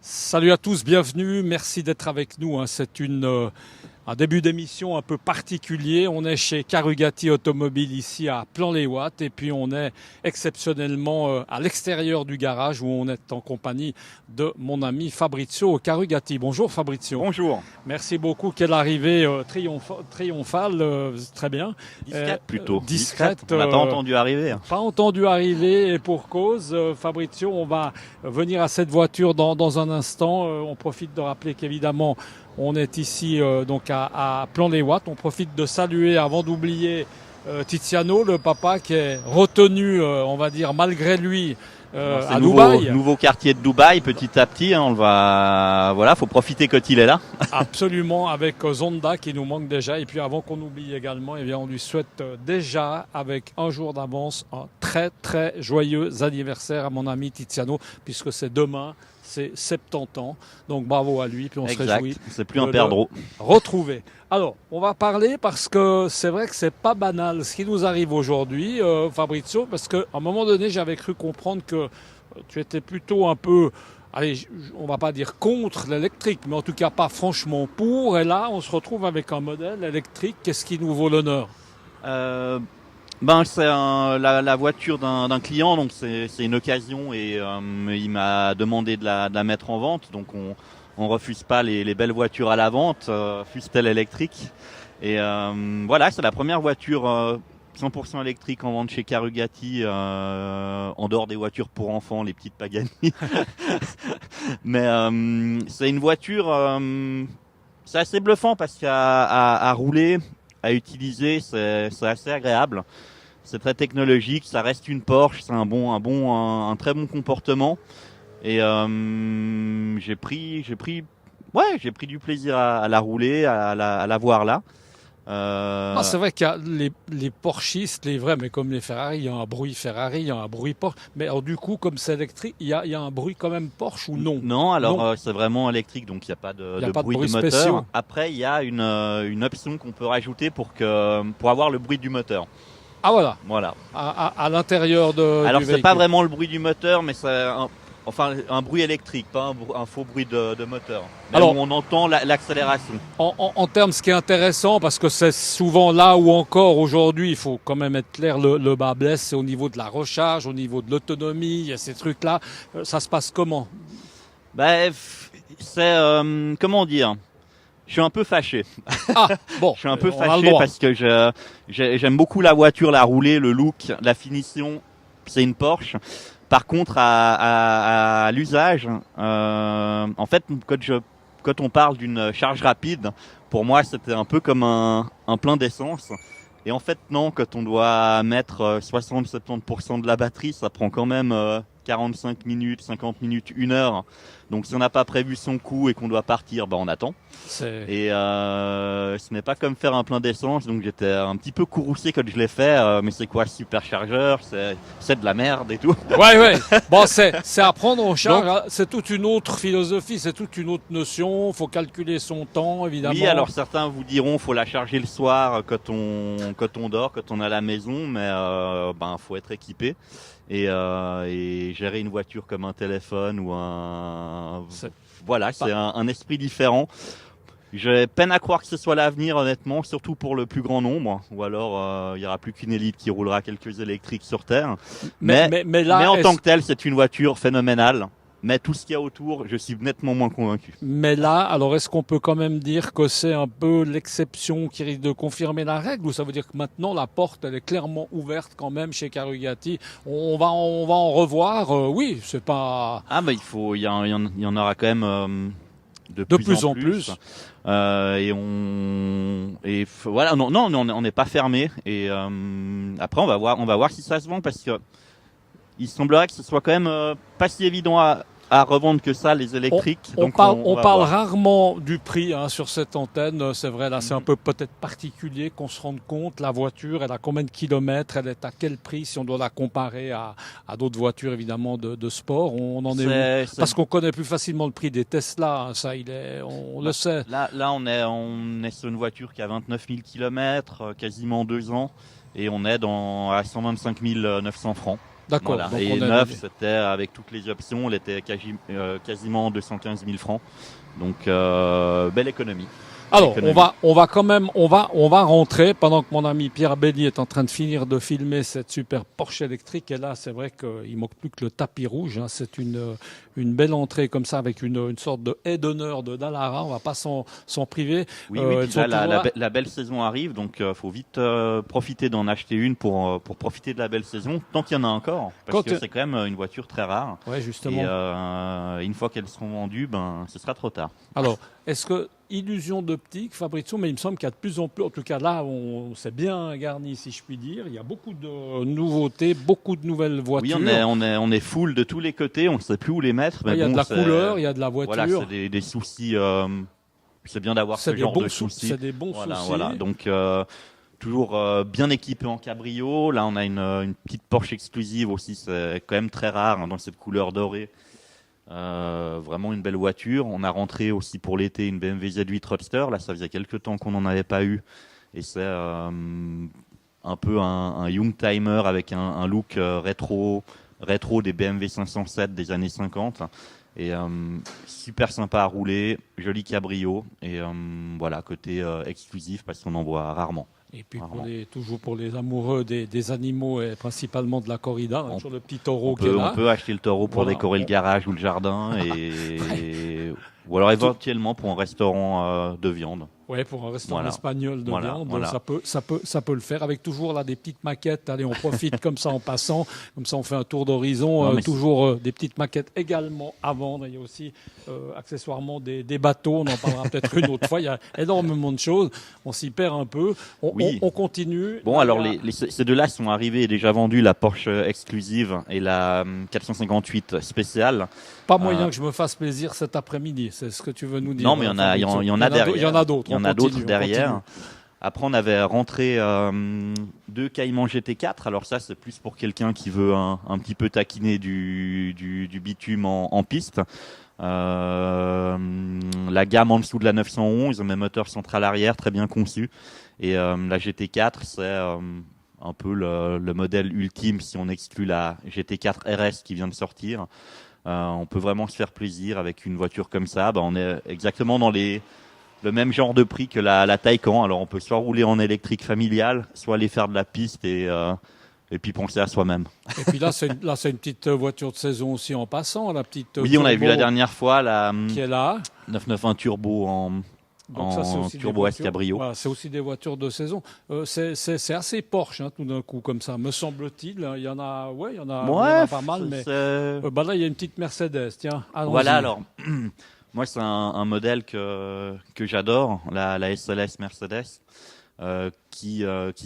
Salut à tous, bienvenue, merci d'être avec nous. C'est un début d'émission un peu particulier. On est chez Carugati Automobile ici à Plan-les-Ouates et puis on est exceptionnellement à l'extérieur du garage où on est en compagnie de mon ami Fabrizio Carugati. Bonjour Fabrizio. Bonjour. Merci beaucoup. Quelle arrivée triomphale, très bien. Discrète plutôt. Discrète. On n'a pas entendu arriver. Pas entendu arriver et pour cause. Fabrizio, on va venir à cette voiture dans un instant. On profite de rappeler qu'évidemment, on est ici donc à Plan-les-Ouates. On profite de saluer avant d'oublier Tiziano, le papa qui est retenu, on va dire malgré lui, à Dubaï. Nouveau quartier de Dubaï, petit à petit. On va, voilà, faut profiter quand il est là. Absolument, avec Zonda qui nous manque déjà. Et puis avant qu'on oublie également, eh bien, on lui souhaite déjà, avec un jour d'avance, un très très joyeux anniversaire à mon ami Tiziano, puisque c'est demain. C'est 70 ans, donc bravo à lui, puis on se réjouit. C'est plus un perdreau. Retrouver. Alors, on va parler parce que c'est vrai que c'est pas banal ce qui nous arrive aujourd'hui, Fabrizio, parce qu'à un moment donné, j'avais cru comprendre que tu étais plutôt un peu, allez, on va pas dire contre l'électrique, mais en tout cas pas franchement pour. Et là, on se retrouve avec un modèle électrique. Qu'est-ce qui nous vaut l'honneur ? C'est la voiture d'un client, donc c'est une occasion et il m'a demandé de la mettre en vente. Donc on refuse pas les belles voitures à la vente, fussent-elles électriques. Et voilà, c'est la première voiture 100% électrique en vente chez Carugati, en dehors des voitures pour enfants, les petites Pagani. Mais c'est une voiture, c'est assez bluffant parce qu'à rouler, à utiliser, c'est assez agréable. C'est très technologique, ça reste une Porsche, c'est un très bon comportement. Et j'ai pris du plaisir à la rouler, à la voir là. C'est vrai qu'il y a les Porschistes, les vrais, mais comme les Ferrari, il y a un bruit Ferrari, il y a un bruit Porsche. Mais alors du coup, comme c'est électrique, il y a un bruit quand même Porsche ou non ? Non, alors c'est vraiment électrique, donc il n'y a pas de bruit de moteur. Spéciaux. Après, il y a une option qu'on peut rajouter pour avoir le bruit du moteur. Ah voilà. Voilà. À l'intérieur de. Alors du c'est véhicule. pas vraiment le bruit du moteur, mais c'est un bruit électrique, pas un faux bruit de moteur. Mais alors, on entend l'accélération. En termes, ce qui est intéressant, parce que c'est souvent là où encore aujourd'hui, il faut quand même être clair, le bas blesse, c'est au niveau de la recharge, au niveau de l'autonomie, il y a ces trucs-là. Ça se passe comment ? C'est comment dire ? Je suis un peu fâché. Ah, bon. Je suis un peu fâché parce que j'aime beaucoup la voiture, la rouler, le look, la finition. C'est une Porsche. Par contre, à l'usage, en fait, quand on parle d'une charge rapide, pour moi, c'était un peu comme un plein d'essence. Et en fait, non, quand on doit mettre 60-70% de la batterie, ça prend quand même 45 minutes, 50 minutes, 1 heure. Donc si on n'a pas prévu son coup et qu'on doit partir, on attend. Et ce n'est pas comme faire un plein d'essence, donc j'étais un petit peu courroucé quand je l'ai fait. Mais c'est quoi, superchargeur, c'est de la merde et tout. Ouais. Bon, c'est à prendre en charge. Donc, c'est toute une autre philosophie, c'est toute une autre notion. Faut calculer son temps, évidemment. Oui, alors certains vous diront, faut la charger le soir quand on dort, quand on est à la maison, mais faut être équipé. Et gérer une voiture comme un téléphone ou c'est un esprit différent. J'ai peine à croire que ce soit l'avenir, honnêtement, surtout pour le plus grand nombre. Ou alors, il y aura plus qu'une élite qui roulera quelques électriques sur Terre. Mais en tant que tel, c'est une voiture phénoménale. Mais tout ce qu'il y a autour, je suis nettement moins convaincu. Mais là, alors est-ce qu'on peut quand même dire que c'est un peu l'exception qui risque de confirmer la règle, ou ça veut dire que maintenant la porte elle est clairement ouverte quand même chez Carugati? On va en revoir. Oui, c'est pas. Ah il y en aura quand même de plus en plus. Voilà, non, on n'est pas fermé. Et après, on va voir si ça se vend parce que il semblerait que ce soit quand même pas si évident à revendre que ça, les électriques. On parle rarement du prix sur cette antenne. C'est vrai, là, c'est un peu peut-être particulier qu'on se rende compte. La voiture, elle a combien de kilomètres? Elle est à quel prix si on doit la comparer à d'autres voitures, évidemment, de sport? On en est où? Parce qu'on connaît plus facilement le prix des Tesla. On le sait. Là, on est sur une voiture qui a 29 000 kilomètres, quasiment 2 ans. Et on est à 125 900 francs. D'accord. Voilà. Donc Et on a neuf, c'était avec toutes les options, elle était quasiment 215 000 francs. Donc belle économie. Alors, on va quand même, on va rentrer pendant que mon ami Pierre Belli est en train de finir de filmer cette super Porsche électrique. Et là, c'est vrai qu'il manque plus que le tapis rouge. Hein. C'est une belle entrée comme ça avec une sorte de haie d'honneur de Dallara. On va pas s'en priver. Oui, puis là, la belle saison arrive, donc faut vite profiter d'en acheter une pour profiter de la belle saison, tant qu'il y en a encore, parce que c'est quand même une voiture très rare. Ouais, justement. Et une fois qu'elles seront vendues, ce sera trop tard. Alors, est-ce que illusion d'optique, Fabrizio, mais il me semble qu'il y a de plus en plus, en tout cas là, on s'est bien garni, si je puis dire. Il y a beaucoup de nouveautés, beaucoup de nouvelles voitures. Oui, on est full de tous les côtés, on ne sait plus où les mettre. Mais il y a de la couleur, il y a de la voiture. Voilà, c'est des soucis. C'est bien d'avoir ce genre de soucis. C'est des bons soucis. Voilà. Donc toujours bien équipé en cabrio. Là, on a une petite Porsche exclusive aussi. C'est quand même très rare dans cette couleur dorée. Vraiment une belle voiture. On a rentré aussi pour l'été une BMW Z8 Roadster. Là, ça faisait quelques temps qu'on n'en avait pas eu. Et c'est un peu un young timer avec un look rétro des BMW 507 des années 50. Et super sympa à rouler, joli cabrio. Et voilà, côté exclusif parce qu'on en voit rarement. Et puis toujours pour les amoureux des animaux et principalement de la corrida, toujours le petit taureau qui est là. On peut acheter le taureau pour décorer le garage ou le jardin ou alors éventuellement pour un restaurant de viande. Ouais, pour un restaurant espagnol de viande, ça peut le faire avec toujours là des petites maquettes. Allez, on profite comme ça en passant, comme ça on fait un tour d'horizon. Toujours des petites maquettes également à vendre. Il y a aussi accessoirement des bateaux. On en parlera peut-être une autre fois. Il y a énormément de choses. On s'y perd un peu. On continue. Bon, alors ces deux-là sont arrivés et déjà vendus, la Porsche exclusive et la 458 spéciale. Pas moyen que je me fasse plaisir cet après-midi. C'est ce que tu veux nous dire. Non, mais il y en a derrière. Il y en a d'autres. Il y en a d'autres derrière. Après, on avait rentré deux Cayman GT4. Alors ça, c'est plus pour quelqu'un qui veut un petit peu taquiner du bitume en piste. La gamme en dessous de la 911, mais moteur central arrière, très bien conçu. Et la GT4, c'est un peu le modèle ultime si on exclut la GT4 RS qui vient de sortir. On peut vraiment se faire plaisir avec une voiture comme ça. On est exactement dans le même genre de prix que la Taycan. Alors on peut soit rouler en électrique familiale, soit aller faire de la piste et puis penser à soi-même. Et puis là, c'est une petite voiture de saison aussi en passant, la petite. Oui, on l'avait vu la dernière fois, qui est là. 991 Turbo en Turbo S Cabrio. Voilà, c'est aussi des voitures de saison. C'est assez Porsche, tout d'un coup, comme ça, me semble-t-il. Il y en a pas mal, mais là, il y a une petite Mercedes. Tiens, allons-y. Voilà, alors. Moi, c'est un modèle que j'adore, la SLS Mercedes, qu'ils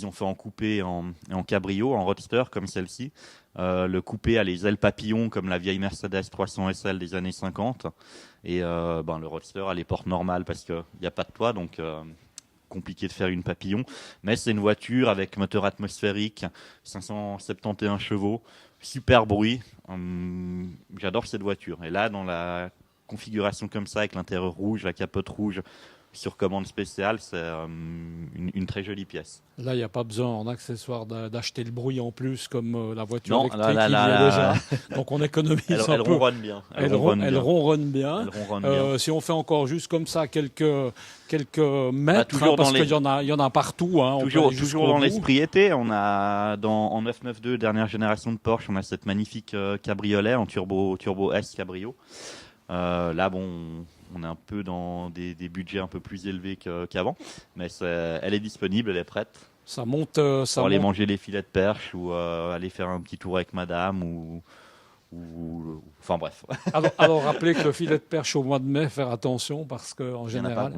ont fait en coupé et en cabrio, en roadster comme celle-ci. Le coupé a les ailes papillons comme la vieille Mercedes 300 SL des années 50. Et le roadster a les portes normales parce qu'il n'y a pas de toit, donc compliqué de faire une papillon. Mais c'est une voiture avec moteur atmosphérique, 571 chevaux, super bruit. J'adore cette voiture. Et là, dans la configuration comme ça, avec l'intérieur rouge, la capote rouge, sur commande spéciale, c'est une très jolie pièce. Là, il n'y a pas besoin en accessoire d'acheter le bruit en plus comme la voiture électrique qui y est déjà. Donc on économise un peu. Elle ronronne bien. Elle ronronne bien. Si on fait encore juste comme ça quelques mètres, parce qu'il y en a partout. Toujours dans l'esprit été. On a en 992 dernière génération de Porsche, on a cette magnifique cabriolet en turbo S cabrio. Là, on est un peu dans des budgets un peu plus élevés qu'avant, mais elle est disponible, elle est prête. Ça monte. Pour aller manger les filets de perche ou aller faire un petit tour avec madame enfin bref. Alors rappelez que le filet de perche au mois de mai, faire attention parce qu'en général,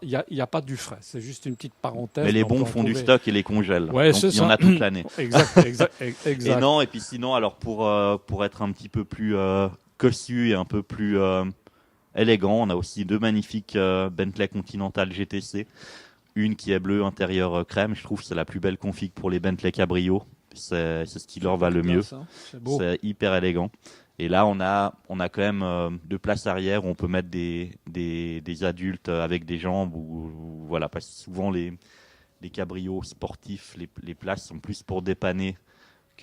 il n'y a pas du frais. C'est juste une petite parenthèse. Mais les bons font du stock et les congèlent. Ouais, donc il y en a toute l'année. Exact. Et puis sinon, alors pour être un petit peu plus cossu et un peu plus élégant, on a aussi deux magnifiques Bentley Continental GTC. Une qui est bleue, intérieur crème. Je trouve que c'est la plus belle config pour les Bentley Cabrio. C'est ce qui leur va le mieux. C'est hyper élégant. Et là, on a quand même deux places arrière où on peut mettre des adultes avec des jambes. Voilà, parce que souvent les cabrios sportifs, les places sont plus pour dépanner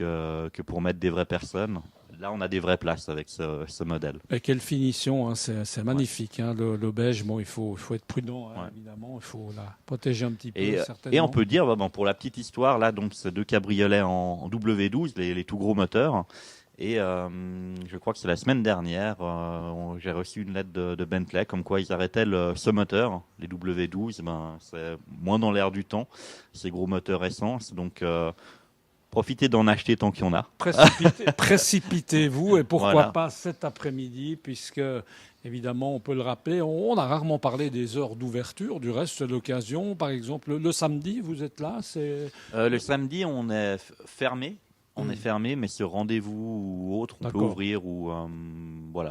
que pour mettre des vraies personnes. Là, on a des vraies places avec ce modèle. Et quelle finition, hein, c'est magnifique. Hein, le beige, bon, il faut être prudent, hein, évidemment. Il faut la protéger un petit peu, certainement. Et on peut dire, pour la petite histoire, là, donc, c'est 2 cabriolets en W12, les tout gros moteurs. Et je crois que c'est la semaine dernière, j'ai reçu une lettre de Bentley comme quoi ils arrêtaient ce moteur, les W12. C'est moins dans l'air du temps, ces gros moteurs essence. Donc, profitez d'en acheter tant qu'il y en a. Précipitez-vous et pourquoi pas cet après-midi, puisque évidemment, on peut le rappeler, on a rarement parlé des heures d'ouverture. Du reste, c'est l'occasion. Par exemple, le samedi, vous êtes là. Le samedi, on est fermé. On est fermé, mais ce rendez-vous ou autre, on peut ouvrir ou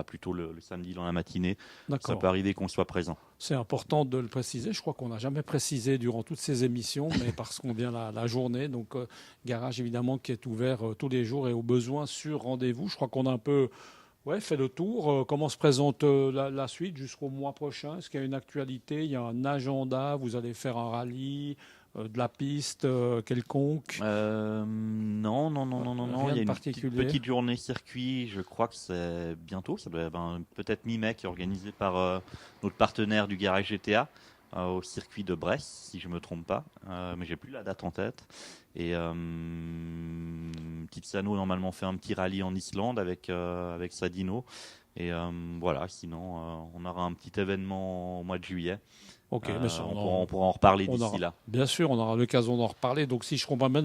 plutôt le samedi dans la matinée. Ça peut arriver qu'on soit présent. C'est important de le préciser. Je crois qu'on n'a jamais précisé durant toutes ces émissions, mais parce qu'on vient la journée. Donc, garage évidemment qui est ouvert tous les jours et au besoin sur rendez-vous. Je crois qu'on a un peu fait le tour. Comment se présente la suite jusqu'au mois prochain? Est-ce qu'il y a une actualité? Il y a un agenda? Vous allez faire un rallye? De la piste quelconque? Non. Il y a une petite journée circuit. Je crois que c'est bientôt. Ça doit être peut-être mi-mai, qui est organisé par notre partenaire du garage GTA au circuit de Brest, si je me trompe pas. Mais j'ai plus la date en tête. Et Tizano normalement fait un petit rallye en Islande avec sa dyno. Et sinon on aura un petit événement au mois de juillet. Ok, mais ça, on pourra en reparler d'ici là. Bien sûr, on aura l'occasion d'en reparler. Donc, si je comprends bien,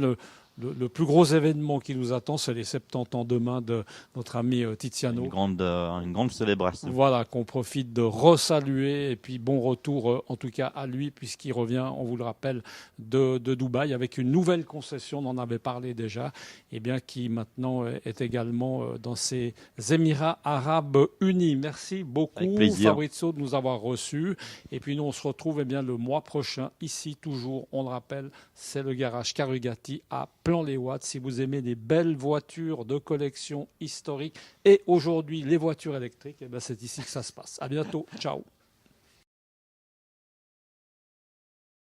le plus gros événement qui nous attend, c'est les 70 ans demain de notre ami Tiziano. Une grande célébration. Voilà, qu'on profite de resaluer. Et puis, bon retour, en tout cas, à lui, puisqu'il revient, on vous le rappelle, de Dubaï avec une nouvelle concession, on en avait parlé déjà, qui maintenant est également dans ces Émirats Arabes Unis. Merci beaucoup, Fabrizio, de nous avoir reçus. Et puis, nous, on se retrouve le mois prochain, ici, toujours, on le rappelle, c'est le garage Carugati à Plan-les-Ouates. Si vous aimez des belles voitures de collection historique et aujourd'hui les voitures électriques, c'est ici que ça se passe. À bientôt. Ciao.